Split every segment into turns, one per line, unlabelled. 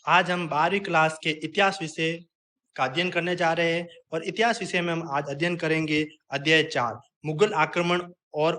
आज हम 12वीं क्लास के इतिहास विषय का अध्ययन करने जा रहे हैं और इतिहास विषय में हम आज अध्ययन करेंगे अध्याय 4 मुगल आक्रमण और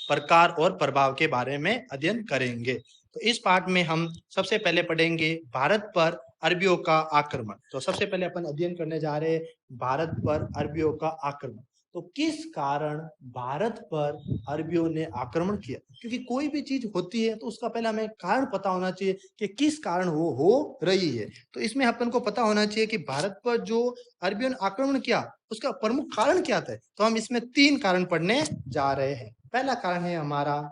प्रकार और प्रभाव के बारे में अध्ययन करेंगे। तो इस पाठ में हम सबसे पहले पढ़ेंगे भारत पर अरबियों का आक्रमण। तो सबसे पहले अपन अध्ययन करने जा रहे हैं भारत पर अरबियों का आक्रमण। तो किस कारण भारत पर अरबियों ने आक्रमण किया? क्योंकि कोई भी चीज होती है तो उसका पहले हमें कारण पता होना चाहिए कि किस कारण वो हो रही है। तो इसमें अपन को पता होना चाहिए कि भारत पर जो अरबियों ने आक्रमण किया उसका प्रमुख कारण क्या था। तो हम इसमें 3 कारण पढ़ने जा रहे हैं। पहला कारण है हमारा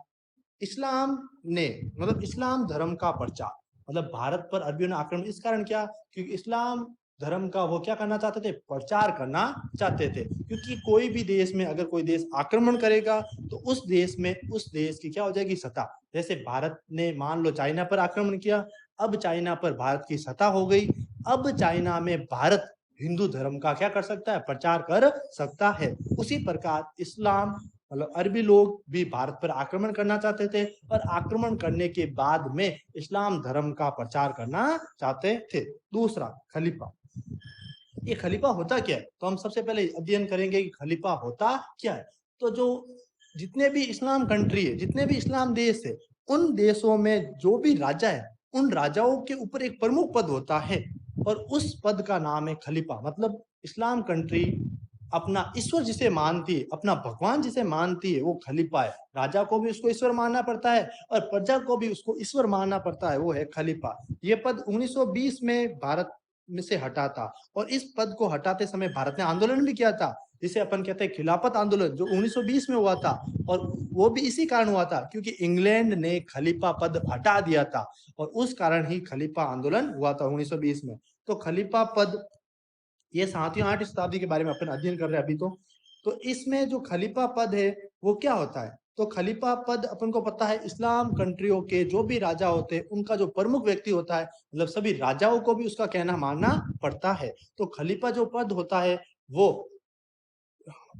इस्लाम ने मतलब इस्लाम धर्म का प्रचार। मतलब भारत पर अरबियों ने आक्रमण इस कारण किया क्योंकि इस्लाम धर्म का वो क्या करना चाहते थे, प्रचार करना चाहते थे। क्योंकि कोई भी देश में अगर कोई देश आक्रमण करेगा तो उस देश में उस देश की क्या हो जाएगी, सत्ता। जैसे भारत ने मान लो चाइना पर आक्रमण किया, अब चाइना पर भारत की सत्ता हो गई। अब चाइना में भारत हिंदू धर्म का क्या कर सकता है, प्रचार कर सकता है। उसी प्रकार इस्लाम मतलब अरबी लोग भी भारत पर आक्रमण करना चाहते थे और आक्रमण करने के बाद में इस्लाम धर्म का प्रचार करना चाहते थे। दूसरा, खलीफा। ये खलीफा होता क्या है? तो हम सबसे पहले अध्ययन करेंगे कि खलीफा होता क्या है। तो जो जितने भी इस्लाम कंट्री है, जितने भी इस्लाम देश है, उन देशों में जो भी राजा है, उन राजाओं के ऊपर एक प्रमुख पद होता है और उस पद का नाम है खलीफा। मतलब इस्लाम कंट्री अपना ईश्वर जिसे मानती है, अपना भगवान जिसे मानती है, वो खलीफा है। राजा को भी उसको ईश्वर मानना पड़ता है और प्रजा को भी उसको ईश्वर मानना पड़ता है, वो है खलीफा। ये पद 1920 में भारत में से हटा था और इस पद को हटाते समय भारत ने आंदोलन भी किया था, जिसे अपन कहते हैं खिलाफत आंदोलन, जो 1920 में हुआ था। और वो भी इसी कारण हुआ था क्योंकि इंग्लैंड ने खलीफा पद हटा दिया था और उस कारण ही खलीफा आंदोलन हुआ था 1920 में। तो खलीफा पद ये 7वीं 8वीं शताब्दी के बारे में अपन अध्ययन कर रहे हैं अभी। तो इसमें जो खलीफा पद है वो क्या होता है? तो खलीफा पद अपन को पता है इस्लाम कंट्रियों के जो भी राजा होते हैं उनका जो प्रमुख व्यक्ति होता है, मतलब सभी राजाओं को भी उसका कहना मानना पड़ता है। तो खलीफा जो पद होता है वो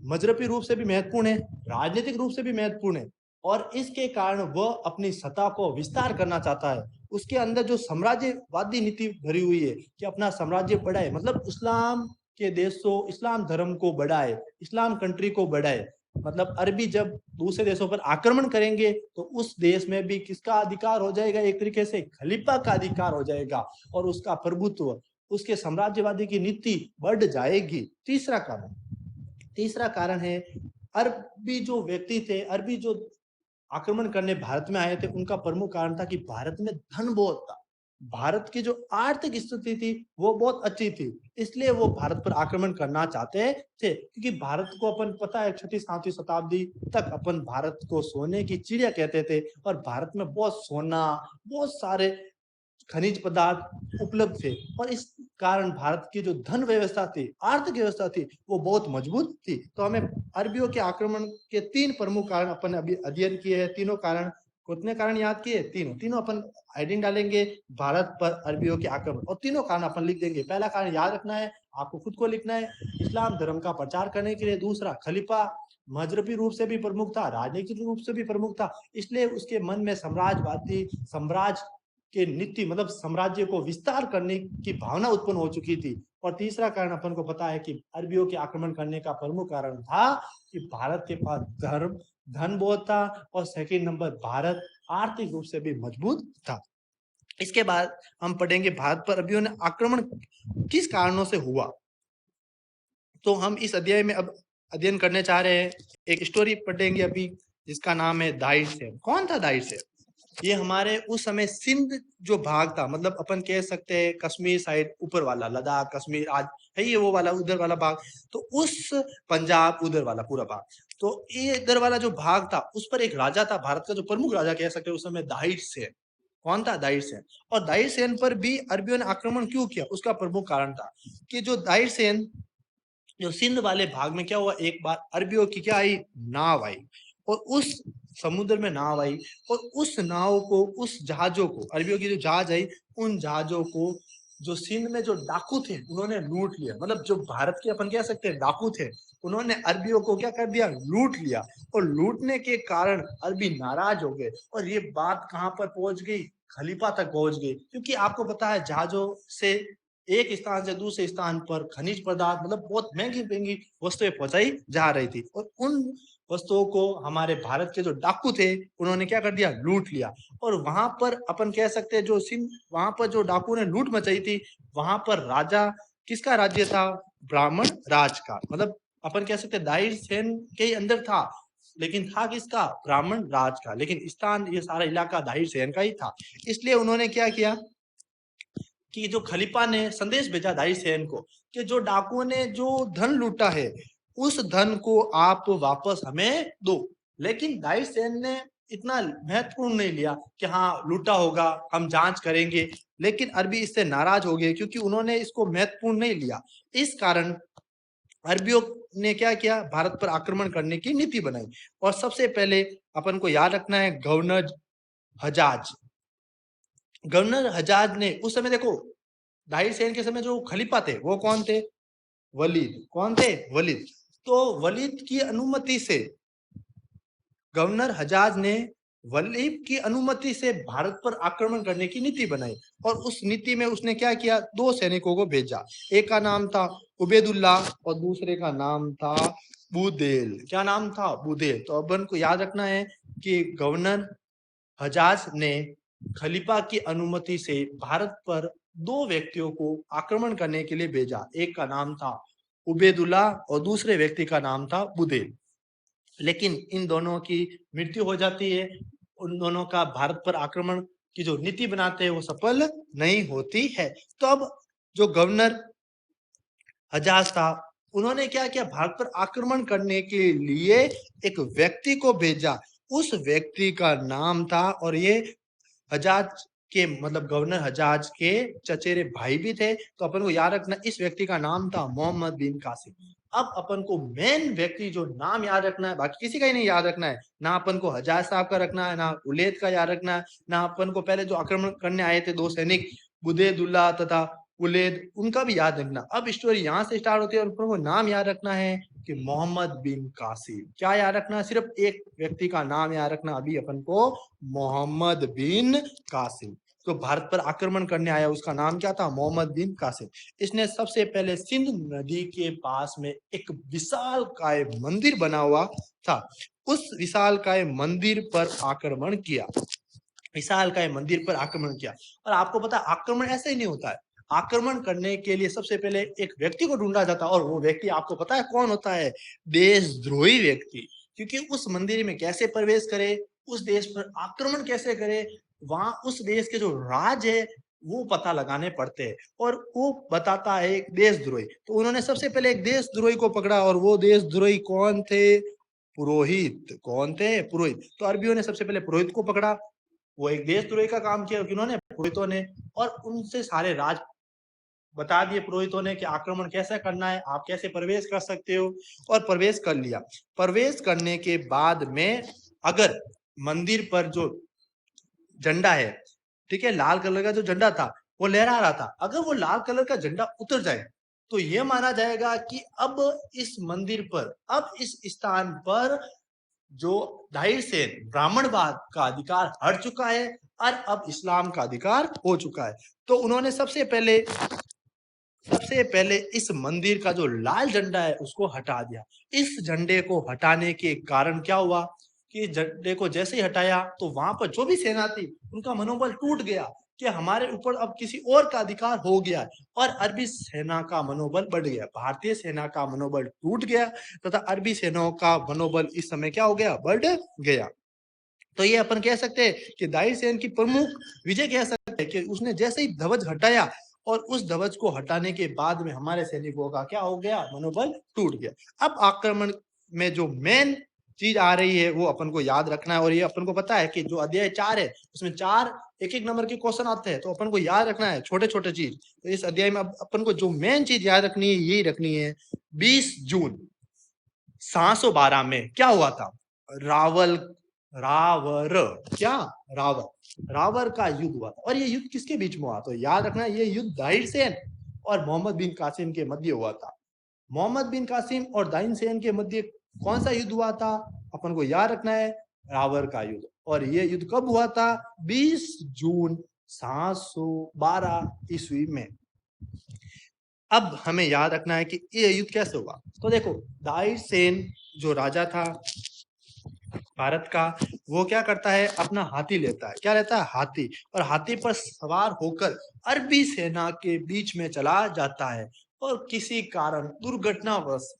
मजहबी रूप से भी महत्वपूर्ण है, राजनीतिक रूप से भी महत्वपूर्ण है और इसके कारण वह अपनी सत्ता को विस्तार करना चाहता है। उसके अंदर जो साम्राज्यवादी नीति भरी हुई है कि अपना साम्राज्य बढ़ाए, मतलब इस्लाम के देशों, इस्लाम धर्म को बढ़ाए, इस्लाम कंट्री को बढ़ाए। मतलब अरबी जब दूसरे देशों पर आक्रमण करेंगे तो उस देश में भी किसका अधिकार हो जाएगा, एक तरीके से खलीफा का अधिकार हो जाएगा और उसका प्रभुत्व, उसके साम्राज्यवादी की नीति बढ़ जाएगी। तीसरा कारण है अरबी जो व्यक्ति थे, अरबी जो आक्रमण करने भारत में आए थे, उनका प्रमुख कारण था कि भारत में धन बहुत था। भारत की जो आर्थिक स्थिति थी वो बहुत अच्छी थी, इसलिए वो भारत पर आक्रमण करना चाहते थे। क्योंकि भारत को अपन पता है 6वीं 7वीं शताब्दी तक अपन भारत को सोने की चिड़िया कहते थे और भारत में बहुत सोना, बहुत सारे खनिज पदार्थ उपलब्ध थे और इस कारण भारत की जो धन व्यवस्था थी, आर्थिक व्यवस्था थी, वो बहुत मजबूत थी। तो हमें अरबियों के आक्रमण के 3 प्रमुख कारण अपन अभी अध्ययन किए हैं। तीनों कारण, कितने कारण याद किए? तीनों अपन हेडिंग डालेंगे भारत पर अरबियों के आक्रमण और तीनों कारण अपन लिख देंगे। पहला कारण याद रखना है, आपको खुद को लिखना है, इस्लाम धर्म का प्रचार करने के लिए। दूसरा, खलीफा मजहबी रूप से भी प्रमुख था, राजनीतिक रूप से भी प्रमुख था, इसलिए उसके मन में साम्राज्य के नीति मतलब साम्राज्य को विस्तार करने की भावना उत्पन्न हो चुकी थी। और तीसरा कारण अपन को पता है कि अरबियों के आक्रमण करने का प्रमुख कारण था कि भारत के पास धन बहुत था और सेकंड नंबर भारत आर्थिक रूप से भी मजबूत था। इसके बाद हम पढ़ेंगे भारत पर अरबियों ने आक्रमण किस कारणों से हुआ। तो हम इस अध्याय में अब अध्ययन करने चाह रहे हैं, एक स्टोरी पढ़ेंगे अभी जिसका नाम है दाहिर सेन। कौन था दाहिर सेन? ये हमारे उस समय सिंध जो भाग था, मतलब अपन कह सकते हैं कश्मीर साइड ऊपर वाला, लद्दाख कश्मीर आज है ये वो वाला उधर वाला भाग, तो उस पंजाब उधर वाला पूरा भाग, तो ये इधर वाला जो भाग था उस पर एक राजा था, भारत का जो प्रमुख राजा कह सकते हैं उस समय, दाहिर सेन। कौन था? दाहिर सेन। और दाहिर सेन पर भी अरबियों ने आक्रमण क्यों किया, उसका प्रमुख कारण था कि जो दाहिर सेन जो सिंध वाले भाग में क्या हुआ, एक बार अरबियों की क्या आई, नाव आई और उस समुद्र में नाव आई और उस नाव को, उस जहाजों को, अरबियों की जो जहाज आई, उन जहाजों को जो सिंध में जो डाकू थे उन्होंने लूट लिया। मतलब जो भारत के अपन कह सकते हैं डाकू थे, उन्होंने अरबियों को क्या कर दिया, लूट लिया। और लूटने के कारण अरबी नाराज हो गए और ये बात कहां पर पहुंच गई, खलीफा तक पहुंच गई, क्योंकि आपको पता है जहाजों से एक स्थान से दूसरे स्थान पर खनिज पदार्थ मतलब बहुत महंगी महंगी वस्तुएं पहुंचाई जा रही थी, और उन वस्तुओं को हमारे भारत के जो डाकू थे उन्होंने क्या कर दिया, लूट लिया। और वहां पर अपन कह सकते हैं जो सिंध वहां पर जो डाकू ने लूट मचाई थी, वहां पर राजा किसका राज्य था, ब्राह्मण राज का, मतलब अपन कह सकते हैं दाहिर सेन के ही अंदर था, लेकिन था किसका, ब्राह्मण राज का, लेकिन स्थान ये सारा इलाका दाहिर सेन का ही था। इसलिए उन्होंने क्या किया कि जो खलीफा ने संदेश भेजा दाहिर सेन को कि जो डाकुओं ने जो धन लूटा है उस धन को आप वापस हमें दो। लेकिन दाहिर सेन ने इतना महत्वपूर्ण नहीं लिया कि हाँ लूटा होगा हम जांच करेंगे, लेकिन अरबी इससे नाराज हो गए क्योंकि उन्होंने इसको महत्वपूर्ण नहीं लिया। इस कारण अरबियों ने क्या किया, भारत पर आक्रमण करने की नीति बनाई। और सबसे पहले अपन को याद रखना है गवर्नर हजाज। गवर्नर हजाज ने उस समय देखो दाहिर सेन के समय जो खलीफा थे वो कौन थे, वलीद। कौन थे, वलीद। तो वलीद की अनुमति से गवर्नर हजाज ने वलीद की अनुमति से भारत पर आक्रमण करने की नीति बनाई। और उस नीति में उसने क्या किया, दो सैनिकों को भेजा, एक का नाम था उबैदुल्ला और दूसरे का नाम था बुदेल। क्या नाम था, बुदेल। तो अपन को याद रखना है कि गवर्नर हजाज ने खलीफा की अनुमति से भारत पर दो व्यक्तियों को आक्रमण करने के लिए भेजा, एक का नाम था उबैदुल्ला और दूसरे व्यक्ति का नाम था बुदेल। लेकिन इन दोनों की मृत्यु हो जाती है, उन दोनों का भारत पर आक्रमण की जो नीति बनाते हैं वो सफल नहीं होती है। तो अब जो गवर्नर हजाज था उन्होंने क्या किया, भारत पर आक्रमण करने के लिए एक व्यक्ति को भेजा, उस व्यक्ति का नाम था, और ये हजाज के मतलब गवर्नर हजाज के चचेरे भाई भी थे। तो अपन को याद रखना इस व्यक्ति का नाम था मोहम्मद बिन कासिम। अब अपन को मेन व्यक्ति जो नाम याद रखना है, बाकी किसी का ही नहीं याद रखना है, ना अपन को हजाज साहब का रखना है, ना उलैद का याद रखना है, ना अपन को पहले जो आक्रमण करने आए थे दो सैनिक बुदेदुल्ला तथा उलैद उनका भी याद रखना। अब स्टोरी यहाँ से स्टार्ट होती है और अपन को नाम याद रखना है कि मोहम्मद बिन कासिम। क्या याद रखना, सिर्फ एक व्यक्ति का नाम याद रखना अभी अपन को, मोहम्मद बिन कासिम। तो भारत पर आक्रमण करने आया उसका नाम क्या था, मोहम्मद बिन कासिम। इसने सबसे पहले सिंध नदी के पास में एक विशालकाय मंदिर बना हुआ था, उस विशालकाय मंदिर पर आक्रमण किया, विशालकाय मंदिर पर आक्रमण किया। और आपको पता आक्रमण ऐसे ही नहीं होता है, आक्रमण करने के लिए सबसे पहले एक व्यक्ति को ढूंढा जाता है, और वो व्यक्ति आपको पता है कौन होता है, देशद्रोही व्यक्ति। क्योंकि उस मंदिर में कैसे प्रवेश करे, उस देश पर आक्रमण कैसे करे, वहां उस देश के जो राज है वो पता लगाने पड़ते हैं, और वो बताता है एक देशद्रोही। तो उन्होंने सबसे पहले एक देशद्रोही को पकड़ा, और वो देशद्रोही कौन थे, पुरोहित। कौन थे, पुरोहित। तो अरबियों ने सबसे पहले पुरोहित को पकड़ा, वो एक देशद्रोही का काम किया उन्होंने, पुरोहितों ने, और उनसे सारे राज बता दिए पुरोहितों ने कि आक्रमण कैसे करना है, आप कैसे प्रवेश कर सकते हो, और प्रवेश कर लिया। प्रवेश करने के बाद में अगर मंदिर पर जो झंडा है, ठीक है, लाल कलर का जो झंडा था वो लहरा रहा था, अगर वो लाल कलर का झंडा उतर जाए तो ये माना जाएगा कि अब इस मंदिर पर, अब इस स्थान पर जो दाहिर सेन ब्राह्मणवाद का अधिकार हट चुका है और अब इस्लाम का अधिकार हो चुका है। तो उन्होंने सबसे पहले इस मंदिर का जो लाल झंडा है उसको हटा दिया। इस झंडे को हटाने के कारण क्या हुआ कि झंडे को जैसे ही हटाया तो वहां पर जो भी सेना थी उनका मनोबल टूट गया कि हमारे ऊपर अब किसी और का अधिकार हो गया है, और अरबी सेना का मनोबल बढ़ गया, भारतीय सेना का मनोबल टूट गया तथा अरबी सेनाओं का मनोबल इस समय क्या हो गया, बढ़ गया। तो ये अपन कह सकते हैं कि दाहिर सेन की प्रमुख विजय कह सकते हैं कि उसने जैसे ही ध्वज हटाया और उस ध्वज को हटाने के बाद में हमारे सैनिकों का क्या हो गया, मनोबल टूट गया। अब आक्रमण में जो मेन चीज आ रही है वो अपन को याद रखना है, और ये अपन को पता है कि जो अध्याय 4 है उसमें 4 एक नंबर के क्वेश्चन आते हैं, तो अपन को याद रखना है छोटे छोटे चीज। तो इस अध्याय में अपन को जो मेन चीज याद रखनी है यही रखनी है, 20 जून 712 में क्या हुआ था, रावर का युद्ध हुआ था। और ये युद्ध किसके बीच में हुआ, तो याद रखना ये युद्ध दाहिर सेन और मोहम्मद बिन कासिम के मध्य हुआ था। मोहम्मद बिन कासिम और दाहिर सेन के मध्य कौन सा युद्ध हुआ था, अपन को याद रखना है, रावर का युद्ध। और ये युद्ध कब हुआ था? 20 जून 712 ईस्वी में। अब हमें याद रखना है कि ये युद्ध कैसे हुआ। तो देखो, दाइसेन जो राजा था भारत का, वो क्या करता है, अपना हाथी लेता है। क्या लेता है? हाथी। और हाथी पर सवार होकर अरबी सेना के बीच में चला जाता है। और किसी कारण दुर्घटनावश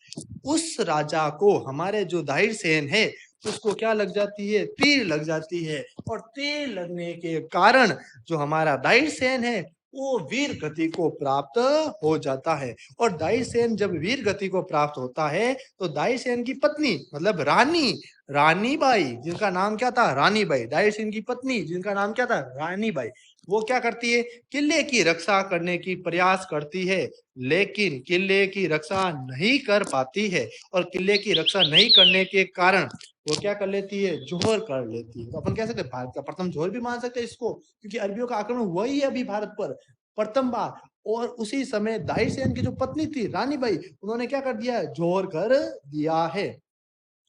उस राजा को, हमारे जो दाइसेन है, उसको क्या लग जाती है? तीर लग जाती है। और तीर लगने के कारण जो हमारा दाइसेन है वो वीर गति को प्राप्त हो जाता है। और दाइसेन जब वीर गति को प्राप्त होता है तो दाइसेन की पत्नी, मतलब रानी बाई, जिनका नाम क्या था? रानी बाई। दाइसेन की पत्नी जिनका नाम क्या था? रानी बाई। वो क्या करती है? किले की रक्षा करने की प्रयास करती है, लेकिन किले की रक्षा नहीं कर पाती है। और किले की रक्षा नहीं करने के कारण वो क्या कर लेती है? जोहर कर लेती है। तो अपन कह सकते हैं भारत का प्रथम जोहर भी मान सकते हैं इसको, क्योंकि अरबियों का आक्रमण हुआ ही है अभी भारत पर प्रथम बार। और उसी समय दाइसेन की जो पत्नी थी रानी बाई, उन्होंने क्या कर दिया है? जोहर कर दिया है।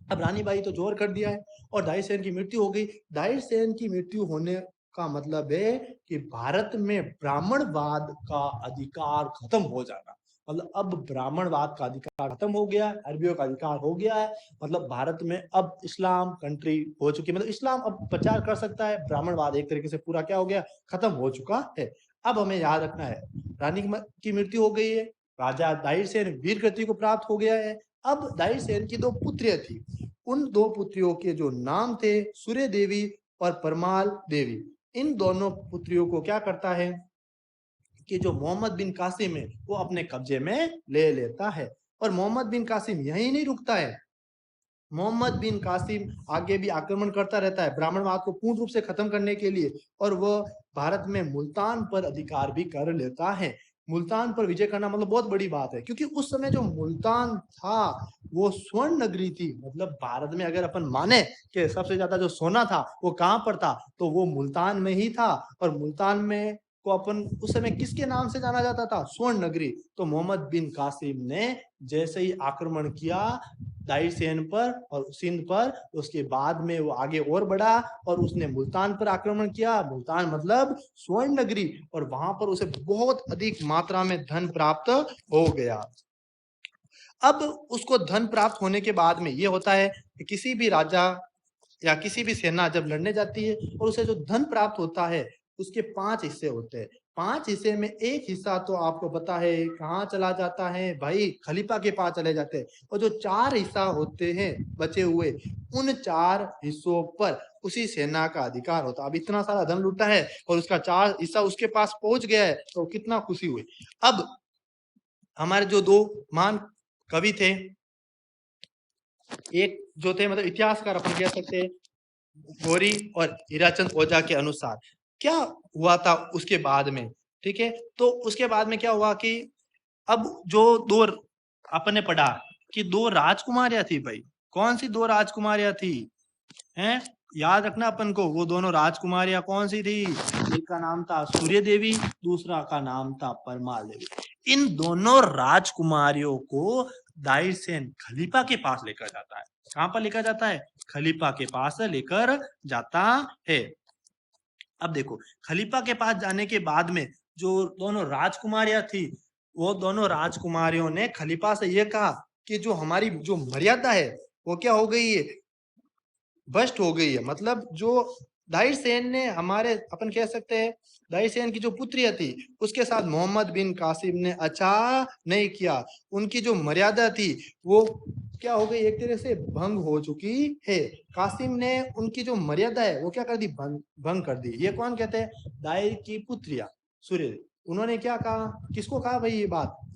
अब रानी बाई तो जोहर कर दिया है और दाइसेन की मृत्यु हो गई। दाइसेन की मृत्यु होने का मतलब है कि भारत में ब्राह्मणवाद का अधिकार खत्म हो जाना। मतलब अब ब्राह्मणवाद का अधिकार खत्म हो गया, अरबियों का अधिकार हो गया है। मतलब भारत में अब इस्लाम कंट्री हो चुकी है, मतलब इस्लाम अब प्रचार कर सकता है। ब्राह्मणवाद एक तरीके से पूरा क्या हो गया? खत्म हो चुका है। अब हमें याद रखना है, रानी की मृत्यु हो गई है, राजा दाइसेन वीर गति को प्राप्त हो गया है। अब दाइसेन की दो पुत्रियां थी, उन दो पुत्रियों के जो नाम थे सूर्य देवी और परमाल देवी। इन दोनों पुत्रियों को क्या करता है कि जो मोहम्मद बिन कासिम है वो अपने कब्जे में ले लेता है। और मोहम्मद बिन कासिम यही नहीं रुकता है, मोहम्मद बिन कासिम आगे भी आक्रमण करता रहता है ब्राह्मणवाद को पूर्ण रूप से खत्म करने के लिए। और वह भारत में मुल्तान पर अधिकार भी कर लेता है। मुल्तान पर विजय करना मतलब बहुत बड़ी बात है, क्योंकि उस समय जो मुल्तान था वो स्वर्ण नगरी थी। मतलब भारत में अगर अपन माने कि सबसे ज्यादा जो सोना था वो कहाँ पर था, तो वो मुल्तान में ही था। और मुल्तान में को अपन उस समय किसके नाम से जाना जाता था? स्वर्ण नगरी। तो मोहम्मद बिन कासिम ने जैसे ही आक्रमण किया दाइसेन पर और सिंध पर, उसके बाद में वो आगे और बढ़ा और उसने मुल्तान पर आक्रमण किया। मुल्तान मतलब स्वर्ण नगरी। और वहां पर उसे बहुत अधिक मात्रा में धन प्राप्त हो गया। अब उसको धन प्राप्त होने के बाद में ये होता है कि किसी भी राजा या किसी भी सेना जब लड़ने जाती है और उसे जो धन प्राप्त होता है उसके 5 हिस्से होते हैं। 5 हिस्से में एक हिस्सा तो आपको पता है कहाँ चला जाता है भाई? खलीफा के पास चले जाते हैं। और जो 4 हिस्सा होते हैं बचे हुए, उन 4 हिस्सों पर उसी सेना का अधिकार होता है। अब इतना सारा धन लूटा है और उसका 4 हिस्सा उसके पास पहुंच गया है तो कितना खुशी हुई। अब हमारे जो दो महान कवि थे, एक जो थे मतलब इतिहासकार अपन कह सकते हैं, गौरी और हीराचंद ओझा के अनुसार क्या हुआ था उसके बाद में। ठीक है, तो उसके बाद में क्या हुआ कि अब जो दो अपन ने पढ़ा कि दो राजकुमारियां थी भाई। कौन सी दो राजकुमारियां थी? हैं, याद रखना अपन को, वो दोनों राजकुमारियां कौन सी थी? एक का नाम था सूर्य देवी, दूसरा का नाम था परमाल देवी। इन दोनों राजकुमारियों को दाइसेन खलीफा के पास लेकर जाता है। कहां पर लेकर जाता है? खलीफा के पास लेकर जाता है। अब देखो, खलीफा के पास जाने के बाद में जो दोनों राजकुमारियां थी, वो दोनों राजकुमारियों ने खलीफा से ये कहा कि जो हमारी जो मर्यादा है वो क्या हो गई है? भ्रष्ट हो गई है। मतलब जो दाइसेन ने, हमारे अपन कह सकते हैं दाइसेन की जो पुत्रियां थी उसके साथ मोहम्मद बिन कासिम ने अच्छा नहीं किया। उनकी जो मर्यादा थी वो क्या हो गई? एक तरह से भंग हो चुकी है। कासिम ने उनकी जो मर्यादा है वो क्या कर दी? भंग कर दी। ये कौन कहते हैं? दाई की पुत्रियां सूर्य, उन्होंने क्या कहा? किसको कहा भाई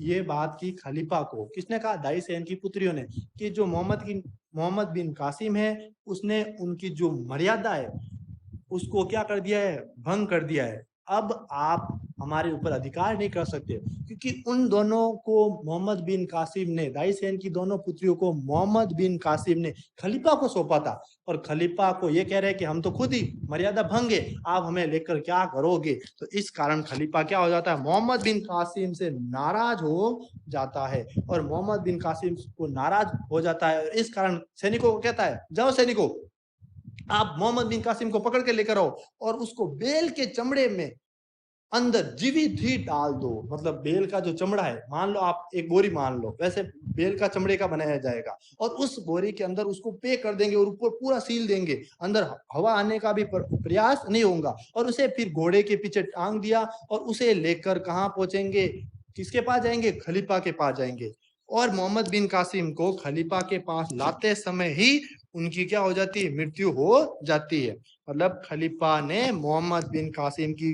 ये बात की खलीफा को। किसने कहा? दाइसेन की पुत्रियों ने, कि जो मोहम्मद बिन कासिम है उसने उनकी जो मर्यादा है उसको क्या कर दिया है? भंग कर दिया है। अब आप हमारे ऊपर अधिकार नहीं कर सकते, क्योंकि उन दोनों को मोहम्मद बिन कासिम ने, दाइसेन की दोनों पुत्रियों को मोहम्मद बिन कासिम ने खलीफा को सौंपा था। और खलीफा को ये कह रहे हैं कि हम तो खुद ही मर्यादा भंग है, आप हमें लेकर क्या करोगे? तो इस कारण खलीफा क्या हो जाता है? मोहम्मद बिन कासिम से नाराज हो जाता है। और मोहम्मद बिन कासिम को नाराज हो जाता है, इस कारण सैनिकों को कहता है, जाओ सैनिकों, आप मोहम्मद बिन कासिम को पकड़ के लेकर आओ और उसको बेल के चमड़े में अंदर जीवित ही डाल दो। मतलब बेल का जो चमड़ा है, मान लो आप एक बोरी मान लो, वैसे बेल का चमड़े का बनाया जाएगा और उस बोरी के अंदर उसको पे कर देंगे और ऊपर पूरा सील देंगे, अंदर हवा आने का भी प्रयास नहीं होगा। और उसे फिर घोड़े के पीछे टांग दिया और उसे लेकर कहाँ पहुंचेंगे, किसके पास जाएंगे, खलीफा के पास जाएंगे। और मोहम्मद बिन कासिम को खलीफा के पास लाते समय ही उनकी क्या हो जाती है, मृत्यु हो जाती है। मतलब खलीफा ने मोहम्मद बिन कासिम की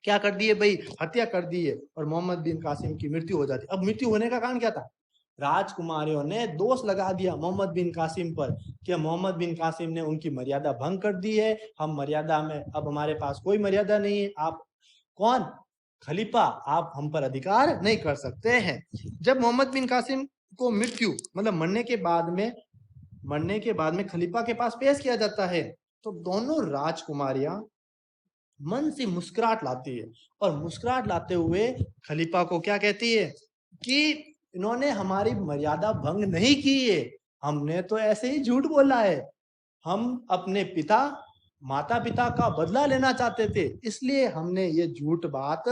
क्या कर दिए भाई, हत्या कर दी है और मोहम्मद बिन कासिम की मृत्यु हो जाती। अब मृत्यु होने का कारण क्या था, राजकुमारियों ने दोष लगा दिया मोहम्मद बिन कासिम पर कि मोहम्मद बिन कासिम ने उनकी मर्यादा भंग कर दी है, हम मर्यादा में, अब हमारे पास कोई मर्यादा नहीं है, आप कौन, खलीफा, आप हम पर अधिकार नहीं कर सकते हैं। जब मोहम्मद बिन कासिम को मृत्यु मतलब मरने के बाद में खलीफा के पास पेश किया जाता है, तो दोनों राजकुमारियां मन से मुस्कुराहट लाती है और मुस्कुराहट लाते हुए खलीफा को क्या कहती है कि इन्होंने हमारी मर्यादा भंग नहीं की है, हमने तो ऐसे ही झूठ बोला है, हम अपने पिता माता पिता का बदला लेना चाहते थे, इसलिए हमने ये झूठ बात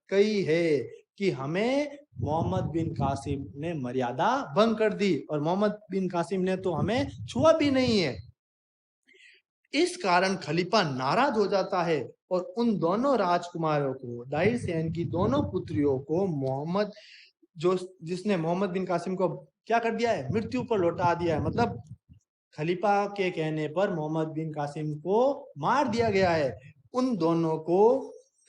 कही है कि हमें मोहम्मद बिन कासिम ने मर्यादा भंग कर दी और मोहम्मद बिन कासिम ने तो हमें छुआ भी नहीं है। इस कारण खलीफा नाराज हो जाता है और उन दोनों राजकुमारों को, दाहिर सेन की दोनों पुत्रियों को, मोहम्मद जो जिसने मोहम्मद बिन कासिम को क्या कर दिया है, मृत्यु पर लौटा दिया है, मतलब खलीफा के कहने पर मोहम्मद बिन कासिम को मार दिया गया है। उन दोनों को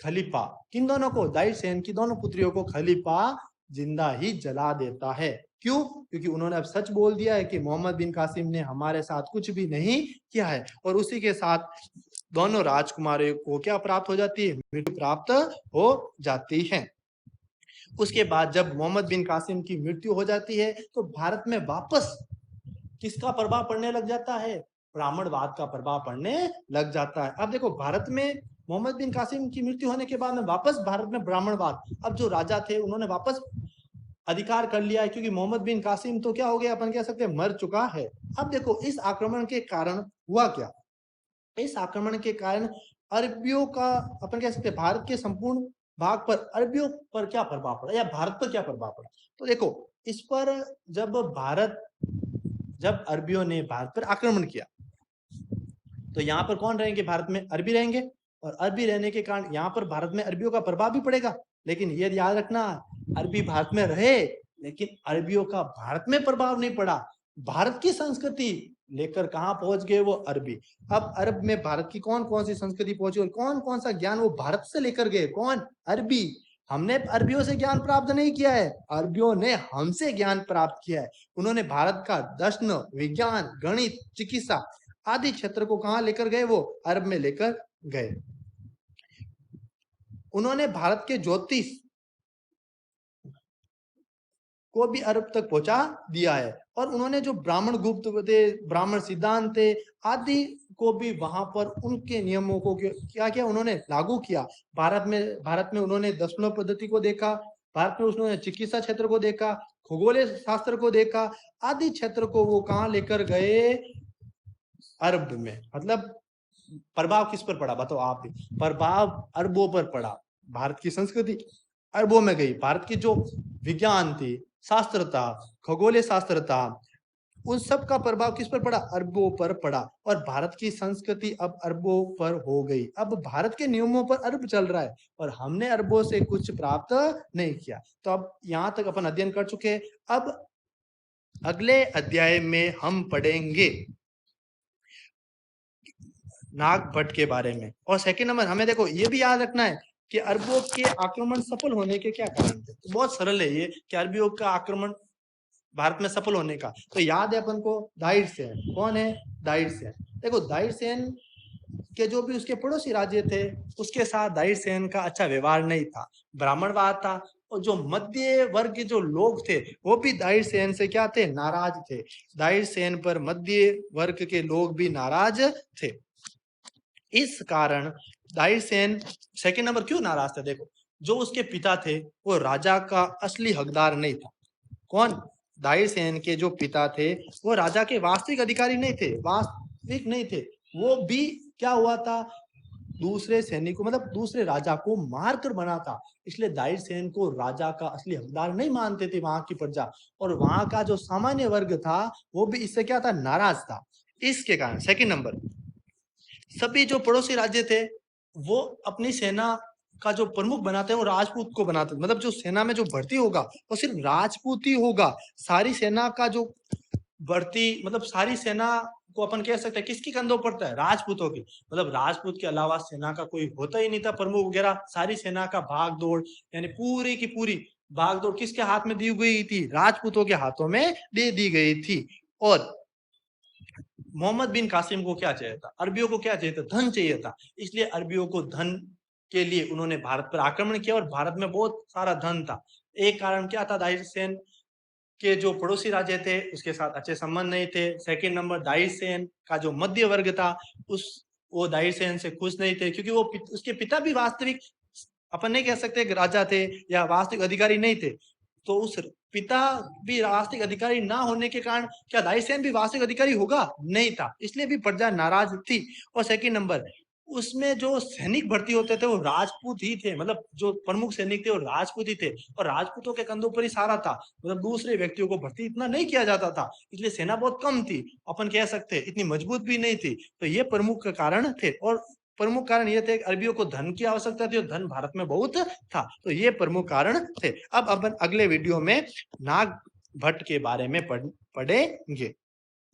खलीफा, किन दोनों को, दाहिर सेन की दोनों पुत्रियों को खलीफा जिंदा ही जला देता है। क्यों, क्योंकि उन्होंने अब सच बोल दिया है कि मोहम्मद बिन कासिम ने हमारे साथ कुछ भी नहीं किया है। और उसी के साथ दोनों राजकुमारियों को क्या प्राप्त हो जाती है, मृत्यु प्राप्त हो जाती है। उसके बाद जब मोहम्मद बिन कासिम की मृत्यु हो जाती है तो भारत में वापस किसका प्रभाव पड़ने लग जाता है, ब्राह्मणवाद का प्रभाव पड़ने लग जाता है। अब देखो भारत में मोहम्मद बिन कासिम की मृत्यु होने के बाद में वापस भारत में ब्राह्मणवाद, अब जो राजा थे उन्होंने वापस अधिकार कर लिया है, क्योंकि मोहम्मद बिन कासिम तो क्या हो गया, अपन कह सकते हैं मर चुका है। अब देखो इस आक्रमण के कारण हुआ क्या, इस आक्रमण के कारण अरबियों का, अपन कह सकते हैं भारत के संपूर्ण भाग पर अरबियों पर क्या प्रभाव पड़ा या भारत पर क्या प्रभाव पड़ा। तो देखो इस पर जब अरबियों ने भारत पर आक्रमण किया तो यहाँ पर कौन रहेंगे, भारत में अरबी रहेंगे और अरबी रहने के कारण यहाँ पर भारत में अरबियों का प्रभाव भी पड़ेगा। लेकिन ये याद रखना, अरबी भारत में रहे लेकिन अरबियों का भारत में प्रभाव नहीं पड़ा। भारत की संस्कृति लेकर कहाँ पहुंच गए वो अरबी। अब अरब में भारत की कौन कौन सी संस्कृति पहुंची और कौन कौन सा ज्ञान वो भारत से लेकर गए, कौन, अरबी। हमने अरबियों से ज्ञान प्राप्त नहीं किया है, अरबियों ने हमसे ज्ञान प्राप्त किया है। उन्होंने भारत का दर्शन, विज्ञान, गणित, चिकित्सा आदि क्षेत्र को कहाँ लेकर गए, वो अरब में लेकर गए। उन्होंने भारत के ज्योतिष को भी अरब तक पहुंचा दिया है और उन्होंने जो ब्राह्मण गुप्त थे, ब्राह्मण सिद्धांत थे आदि को भी वहां पर उनके नियमों को क्या किया, उन्होंने लागू किया। भारत में उन्होंने दशमलव पद्धति को देखा, भारत में उन्होंने चिकित्सा क्षेत्र को देखा, खगोलीय शास्त्र को देखा, आदि क्षेत्र को वो कहाँ लेकर गए, अरब में। मतलब प्रभाव किस पर पड़ा, बताओ आप भी, प्रभाव अरबों पर पड़ा। भारत की संस्कृति अरबों में गई, भारत की जो विज्ञान थी, शास्त्र था, खगोलीय शास्त्र था, उन सब का प्रभाव किस पर पड़ा, अरबों पर पड़ा। और भारत की संस्कृति अब अरबों पर हो गई। अब भारत के नियमों पर अरब चल रहा है और हमने अरबों से कुछ प्राप्त नहीं किया। तो अब यहाँ तक अपन अध्ययन कर चुके। अब अगले अध्याय में हम पढ़ेंगे नागभट्ट के बारे में। और सेकंड नंबर हमें देखो ये भी याद रखना है कि अरबों के आक्रमण सफल होने के क्या कारण थे। तो बहुत सरल है ये कि अरबियों का आक्रमण भारत में सफल होने का, तो याद है अपन को दाहिर सेन। कौन है, दाहिर सेन। देखो दाहिर सेन के जो भी उसके पड़ोसी राज्य थे उसके साथ दाहिर सेन का अच्छा व्यवहार नहीं था, ब्राह्मणवाद था। और जो मध्य वर्ग के जो लोग थे वो भी दाहिर सेन से क्या थे, नाराज थे। दाहिर सेन पर मध्य वर्ग के लोग भी नाराज थे। इस कारण दाहिर सेन सेकंड नंबर क्यों नाराज थे, देखो जो उसके पिता थे वो राजा का असली हकदार नहीं था। कौन, दाहिर सेन के जो पिता थे वो राजा के वास्तविक अधिकारी नहीं थे। वीक नहीं थे, वो भी क्या हुआ था, दूसरे सैनिकों मतलब दूसरे राजा को मारकर बना था। इसलिए दाहिर सेन को राजा का असली हकदार नहीं मानते थे वहां की प्रजा, और वहां का जो सामान्य वर्ग था वो भी इससे क्या था, नाराज था। इसके कारण सेकंड नंबर, सभी जो पड़ोसी राज्य थे वो अपनी सेना का जो प्रमुख बनाते हैं वो राजपूत को बनाते हैं, मतलब जो सेना में जो भर्ती होगा वो सिर्फ राजपूत ही होगा। सारी सेना का जो भर्ती मतलब सारी सेना को अपन कह सकते हैं किसकी कंधों पड़ता है, राजपूतों की। मतलब राजपूत के अलावा सेना का कोई होता ही नहीं था प्रमुख वगैरह। सारी सेना का भाग दौड़ यानी पूरी की पूरी भाग दौड़ किसके हाथ में दी गई थी, राजपूतों के हाथों में दे दी गई थी। और मोहम्मद बिन कासिम को क्या चाहिए था, अरबियों को क्या चाहिए था, धन चाहिए था। इसलिए अरबियों को धन के लिए उन्होंने भारत पर आक्रमण किया, और भारत में बहुत सारा धन था। एक कारण क्या था, दाहिर सेन के जो पड़ोसी राज्य थे उसके साथ अच्छे संबंध नहीं थे। सेकंड नंबर, दाहिर सेन का जो मध्य वर्ग था उस वो दाहिर सेन से खुश नहीं थे, क्योंकि वो उसके पिता भी वास्तविक अपन नहीं कह सकते कि राजा थे या वास्तविक अधिकारी नहीं थे। तो उस पिता भी वास्तविक अधिकारी ना होने के कारण क्या दाहिर सेन भी वास्तविक अधिकारी होगा, नहीं था। इसलिए भी प्रजा नाराज थी। और सेकंड नंबर, उसमें जो सैनिक भर्ती होते थे वो राजपूत ही थे, मतलब जो प्रमुख सैनिक थे वो राजपूत ही थे, और राजपूतों के कंधों पर ही सारा था। मतलब दूसरे व्यक्तियों को भर्ती इतना नहीं किया जाता था, इसलिए सेना बहुत कम थी, अपन कह सकते हैं इतनी मजबूत भी नहीं थी। तो ये प्रमुख कारण थे, और प्रमुख कारण ये थे कि अरबियों को धन की आवश्यकता थी और धन भारत में बहुत था। तो ये प्रमुख कारण थे। अब अपन अगले वीडियो में नाग भट्ट के बारे में पढ़ेंगे।